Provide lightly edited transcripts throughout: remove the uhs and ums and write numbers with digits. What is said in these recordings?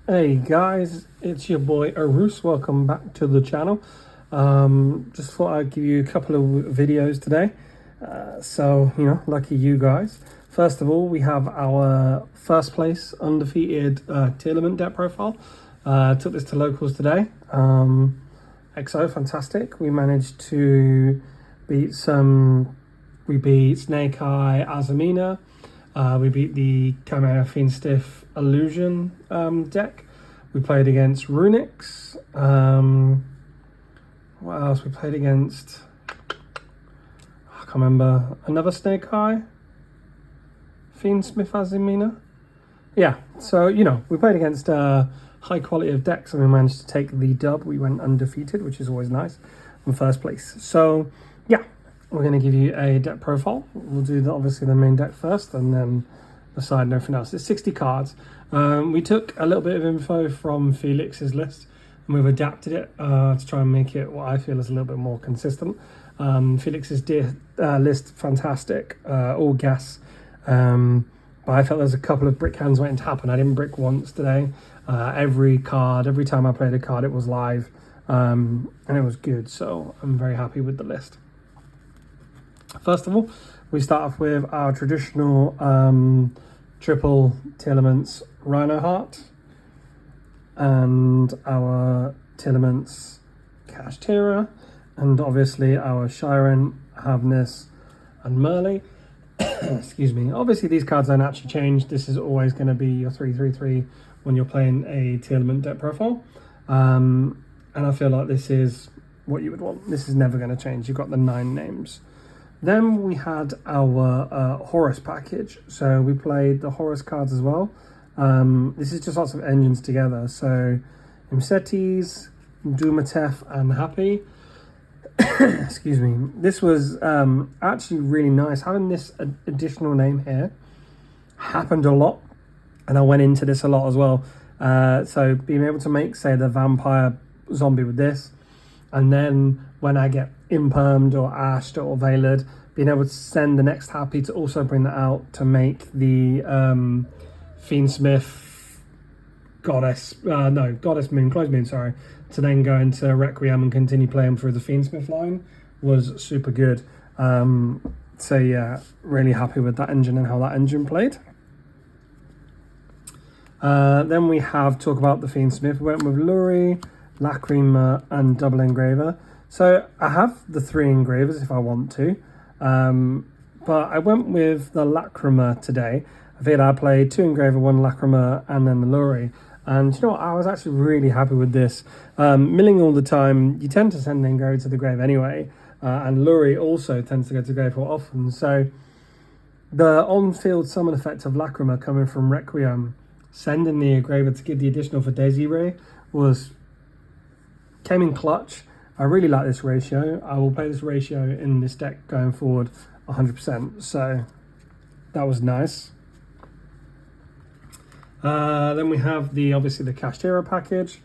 Hey guys, it's your boy Arus. Welcome back to the channel. Just thought I'd give you a couple of videos today. Lucky you guys. First of all, we have our first place undefeated Tearlaments deck profile. Took this to locals today. XO, fantastic. We managed to beat we beat Snake Eyes Azamina. We beat the Chimera Fiendsmith Illusion deck. We played against Runix. What else we played against? I can't remember. Another Snake Eyes Fiendsmith Azamina. Yeah, so we played against high quality of decks and we managed to take the dub. We went undefeated, which is always nice, in first place. So yeah, we're going to give you a deck profile. We'll do obviously the main deck first and then decide and everything else. It's 60 cards. We took a little bit of info from Felix's list and we've adapted it to try and make it what I feel is a little bit more consistent. Felix's list, fantastic, all gas. But I felt there's a couple of brick hands waiting to happen. I didn't brick once today. Every time I played a card, it was live and it was good. So I'm very happy with the list. First of all, we start off with our traditional triple Tearlaments Rhino Heart and our Tearlaments Cash Tira, and obviously our Shiren, Havness and Merle. Excuse me. Obviously these cards don't actually change. This is always going to be your 3/3/3 when you're playing a Tearlaments deck profile. And I feel like this is what you would want. This is never going to change. You've got the 9 names. Then we had our Horus package. So we played the Horus cards as well. This is just lots of engines together. So Imsetes, Dumatef and Happy. Excuse me. This was actually really nice. Having this additional name here happened a lot. And I went into this a lot as well. So being able to make, say, the vampire zombie with this. And then when I get impermed or ashed or veiled, being able to send the next Happy to also bring that out to make the Fiendsmith Goddess Moon, Close Moon, sorry, to then go into Requiem and continue playing through the Fiendsmith line was super good. So yeah, really happy with that engine and how that engine played. Then we have talk about the Fiendsmith. We went with Lurie, Lacrima and double engraver. So I have the 3 engravers if I want to, but I went with the Lacrima today. I figured I played 2 engraver, 1 Lacrima and then the Lurie. And you know what, I was actually really happy with this. Milling all the time, you tend to send the engraver to the grave anyway, and Lurie also tends to go to the grave more often. So the on-field summon effect of Lacrima coming from Requiem, sending the engraver to give the additional for Desiree came in clutch. I really like this ratio. I will play this ratio in this deck going forward 100%. So that was nice. Then we have obviously the Cash Tira package,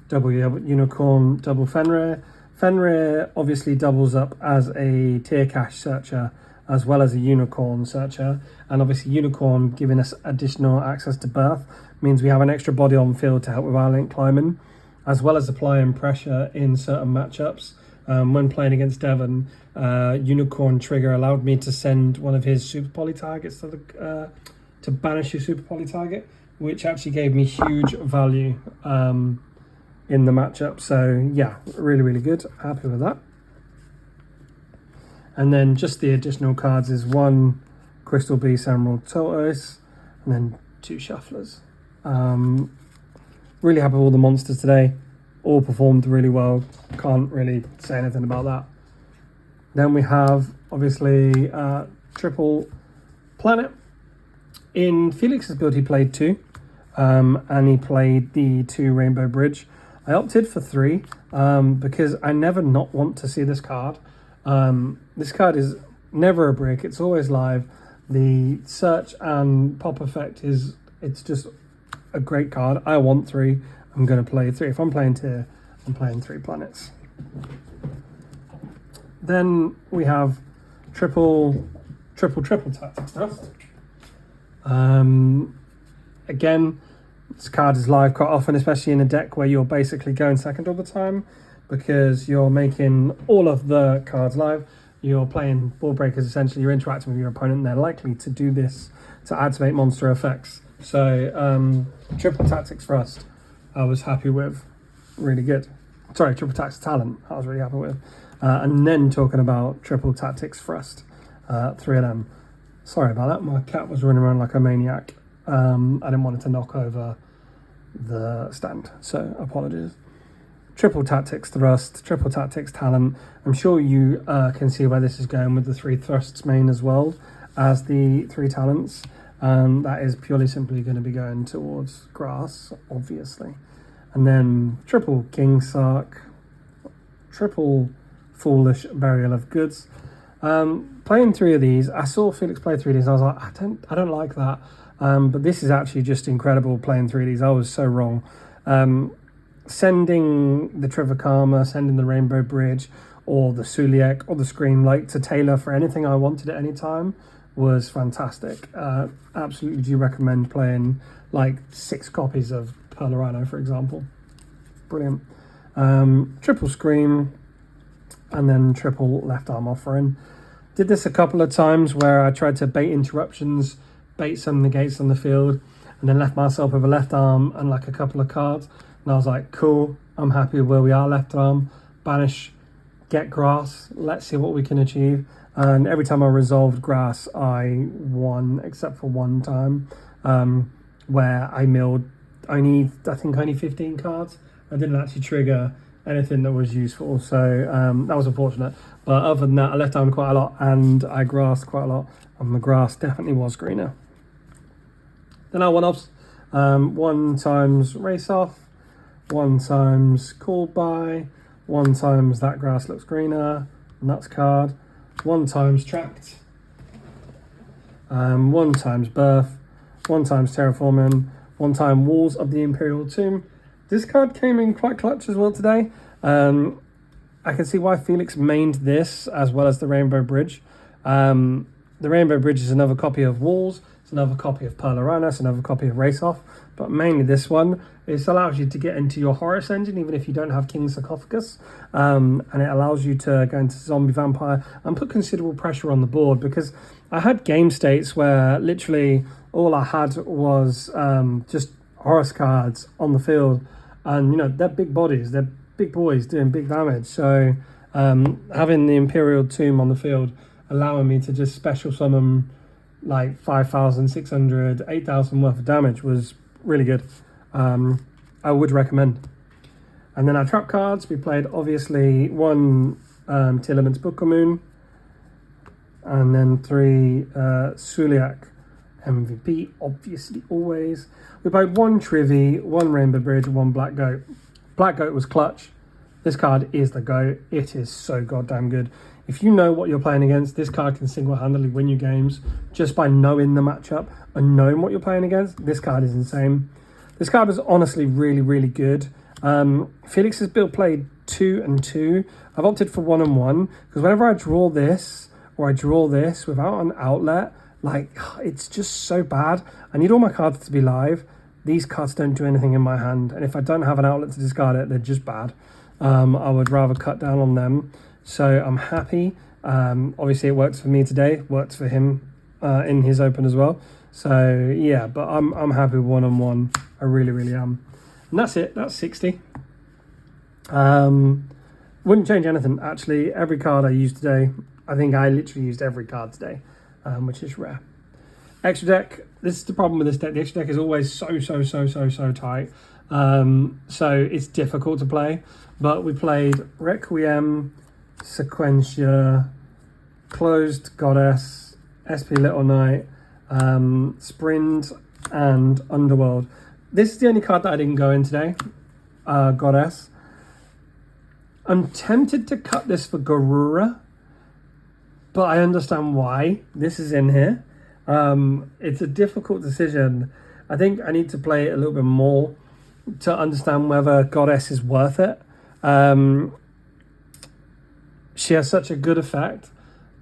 double Unicorn, double Fenrir. Fenrir obviously doubles up as a tier cash searcher as well as a Unicorn searcher, and obviously Unicorn giving us additional access to birth means we have an extra body on field to help with our link climbing, as well as applying pressure in certain matchups. When playing against Devon, Unicorn trigger allowed me to send one of his super poly targets to banish your super poly target, which actually gave me huge value in the matchup. So yeah, really, really good. Happy with that. And then just the additional cards is 1 Crystal Beast Emerald Tortoise and then 2 Shufflers. Really happy with all the monsters today. All performed really well. Can't really say anything about that. Then we have obviously triple planet. In Felix's build he played 2 and he played the 2 Rainbow Bridge. I opted for 3 because I never not want to see this card. This card is never a brick. It's always live. The search and pop effect it's just a great card. I want 3. I'm going to play 3. If I'm playing tier, I'm playing 3 planets. Then we have triple tactics dust. Again, This card is live quite often, especially in a deck where you're basically going second all the time, because you're making all of the cards live. You're playing board breakers, essentially. You're interacting with your opponent, and they're likely to do this to activate monster effects. So triple tactics thrust, I was happy with. Really good. Sorry, triple tactics talent, I was really happy with. And then talking about triple tactics thrust, 3 of them. Sorry about that, my cat was running around like a maniac. I didn't want it to knock over the stand, so apologies. Triple tactics thrust, triple tactics talent. I'm sure you can see where this is going with the 3 thrusts main as well as the 3 talents. That is purely simply going to be going towards grass, obviously. And then triple King Sark, triple Foolish Burial of Goods. Playing 3 of these, I saw Felix play 3 of these. I was like, I don't like that. But this is actually just incredible playing 3 of these. I was so wrong. Sending the Trivikama, sending the Rainbow Bridge, or the Suliek, or the Scream Light to tailor for anything I wanted at any time was fantastic. Absolutely do recommend playing like 6 copies of Pearl Rhino, for example. Brilliant. Triple Scream, and then triple Left Arm Offering. Did this a couple of times where I tried to bait interruptions, bait some negates on the field, and then left myself with a left arm and like a couple of cards. And I was like, cool, I'm happy with where we are. Left arm, banish, get grass, let's see what we can achieve. And every time I resolved grass, I won, except for one time where I milled only 15 cards. I didn't actually trigger anything that was useful, so that was unfortunate. But other than that, I left down quite a lot and I grassed quite a lot, and the grass definitely was greener. Then our one-offs, 1 times Race Off, 1 times Called By, 1 times That Grass Looks Greener, Nuts card, 1 times Tracked, 1 times Birth, 1 times Terraforming, 1 time Walls of the Imperial Tomb. This card came in quite clutch as well today. I can see why Felix mained this as well as the Rainbow Bridge. The Rainbow Bridge is another copy of Walls, it's another copy of Pearl Arana, it's another copy of Race Off, but mainly this one. It allows you to get into your Horus engine even if you don't have King's Sarcophagus, and it allows you to go into Zombie Vampire and put considerable pressure on the board, because I had game states where literally all I had was just Horus cards on the field, and you know, they're big bodies, they're big boys doing big damage, so having the Imperial Tomb on the field allowing me to just special summon like 5,600, 8,000 worth of damage was really good. I would recommend. And then our trap cards, we played obviously 1 Tearlaments Bookmoon, and then 3 Suliak MVP, obviously always. We played 1 Trivy, 1 Rainbow Bridge, 1 Black Goat. Black Goat was clutch. This card is the GOAT. It is so goddamn good. If you know what you're playing against, this card can single-handedly win you games just by knowing the matchup and knowing what you're playing against. This card is insane. This card was honestly really, really good. Felix's build played 2 and 2. I've opted for 1 and 1 because whenever I draw this or I draw this without an outlet, like, it's just so bad. I need all my cards to be live. These cards don't do anything in my hand, and if I don't have an outlet to discard it, they're just bad. I would rather cut down on them. So I'm happy. Obviously it works for me today, works for him in his open as well. So yeah, but I'm happy with 1 and 1. I really, really am. And that's it. That's 60. Wouldn't change anything. Actually, every card I used today, I think I literally used every card today, which is rare. Extra deck. This is the problem with this deck. The extra deck is always so tight. So it's difficult to play. But we played Requiem, Sequentia, Closed Goddess, SP Little Knight, Sprint, and Underworld. This is the only card that I didn't go in today, Goddess. I'm tempted to cut this for Garura, but I understand why this is in here. It's a difficult decision. I think I need to play it a little bit more to understand whether Goddess is worth it. She has such a good effect,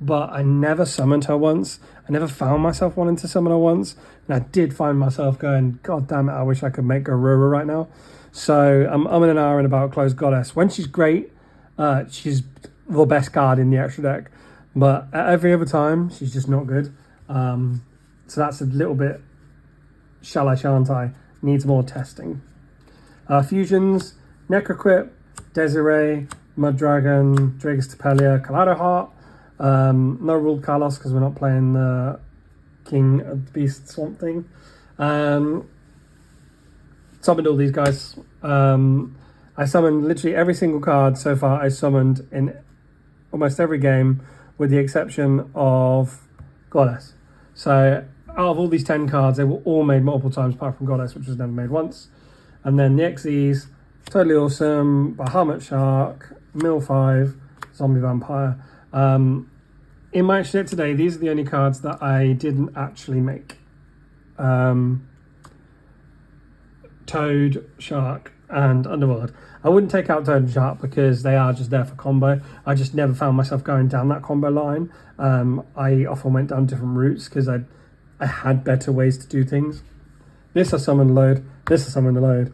but I never summoned her once. I never found myself wanting to summon her once. And I did find myself going, God damn it, I wish I could make Yooooooo right now. So I'm in an hour and about close Goddess. When she's great, she's the best card in the extra deck. But at every other time, she's just not good. So that's a little bit, shan't I? Needs more testing. Fusions, Necroquip, Desiree, Mud Dragon, Dragus Tapelia, Kaleido Heart. No ruled Kalos because we're not playing the King of the Beast Swamp Thing. Summoned all these guys. I summoned literally every single card so far. I summoned in almost every game, with the exception of Goddess. So out of all these 10 cards, they were all made multiple times apart from Goddess, which was never made once. And then the XEs, Totally Awesome, Bahamut Shark, Mill 5, Zombie Vampire. In my extra deck today, these are the only cards that I didn't actually make. Toad, Shark, and Underworld. I wouldn't take out Toad and Shark because they are just there for combo. I just never found myself going down that combo line. I often went down different routes because I had better ways to do things. This I summoned load, this I summoned a load.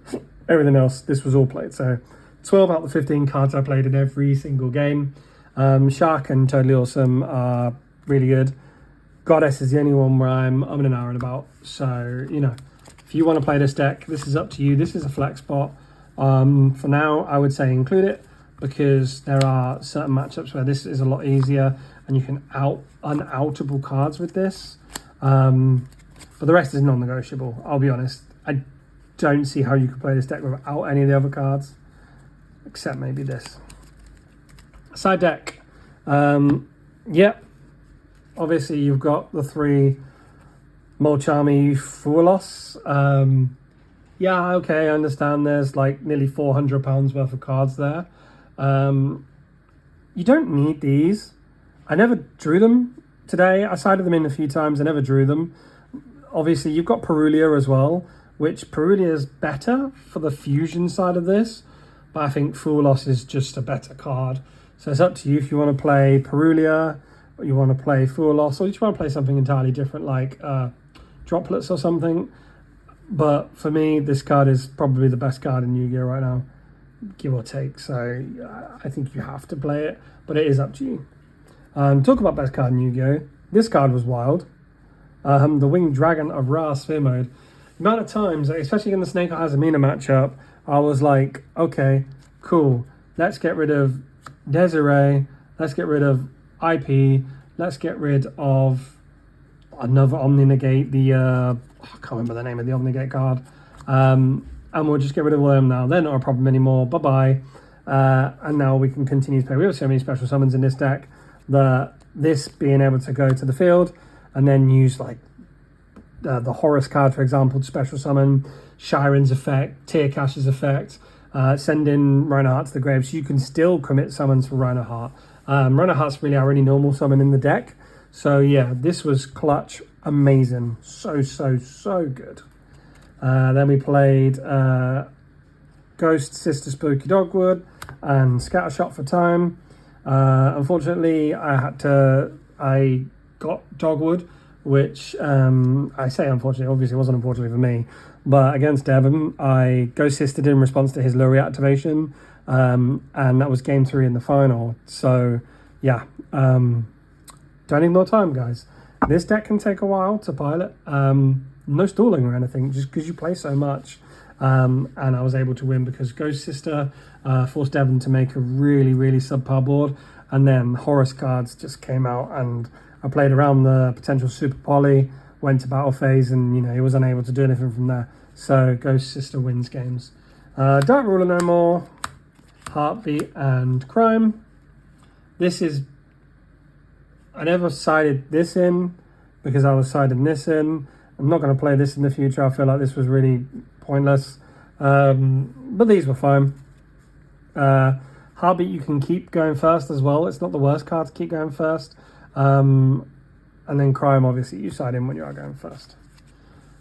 Everything else, this was all played. So 12 out of the 15 cards I played in every single game. Shark and Totally Awesome are really good. Goddess is the only one where I'm in an hour and about. So, you know, if you want to play this deck, this is up to you. This is a flex spot. For now, I would say include it because there are certain matchups where this is a lot easier and you can unoutable cards with this. But the rest is non-negotiable. I'll be honest. I don't see how you could play this deck without any of the other cards, except maybe this. Side deck. Yep. Obviously, you've got the 3 Molchami Furlos. Yeah, okay, I understand there's like nearly £400 worth of cards there. You don't need these. I never drew them today. I sided them in a few times. I never drew them. Obviously, you've got Perulia as well, which Perulia is better for the fusion side of this. But I think Furlos is just a better card. So it's up to you if you want to play Perulia, or you want to play Furlos, or you just want to play something entirely different like Droplets or something. But for me, this card is probably the best card in Yu-Gi-Oh right now, give or take. So I think you have to play it, but it is up to you. Talk about best card in Yu-Gi-Oh! This card was wild. The Winged Dragon of Ra Sphere Mode. The amount of times, especially in the Snake Eyes Azamina matchup, I was like, okay, cool. Let's get rid of Desiree. Let's get rid of IP. Let's get rid of another Omni-Negate, I can't remember the name of the Omni-Negate card. And we'll just get rid of all of them now. They're not a problem anymore. Bye-bye. And now we can continue to play. We have so many special summons in this deck that this being able to go to the field and then use like the Horus card, for example, to special summon, Shiren's effect, Tear Cash's effect, send in Rhino Heart to the grave, so you can still commit summons for Rhino Heart. Rhino Heart's really our only normal summon in the deck. So yeah, this was clutch, amazing, so good. Then we played Ghost, Sister Spooky Dogwood, and Scattershot for time. Unfortunately, I got Dogwood, which I say unfortunately, obviously it wasn't unfortunately for me, but against Devon, I Ghost Sisted in response to his Lure activation, and that was game 3 in the final. So yeah, don't need more time, guys. This deck can take a while to pilot. No stalling or anything, just because you play so much. And I was able to win because Ghost Sister forced Devon to make a really subpar board, and then Horus cards just came out, and I played around the potential Super Poly, went to battle phase, and you know he was unable to do anything from there. So Ghost Sister wins games. Dark Ruler no more. Heartbeat and Crime. This is, I never sided this in because I was siding this in. I'm not going to play this in the future. I feel like this was really pointless. But these were fine. Heartbeat you can keep going first as well. It's not the worst card to keep going first. And then Crime, obviously, you side in when you are going first.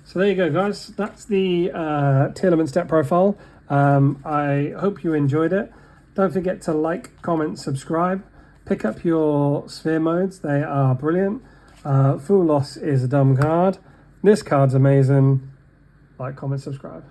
So there you go, guys. That's the Tearlaments deck profile. I hope you enjoyed it. Don't forget to like, comment, subscribe. Pick up your sphere modes. They are brilliant. Full Loss is a dumb card, This card's amazing. Like, comment, subscribe.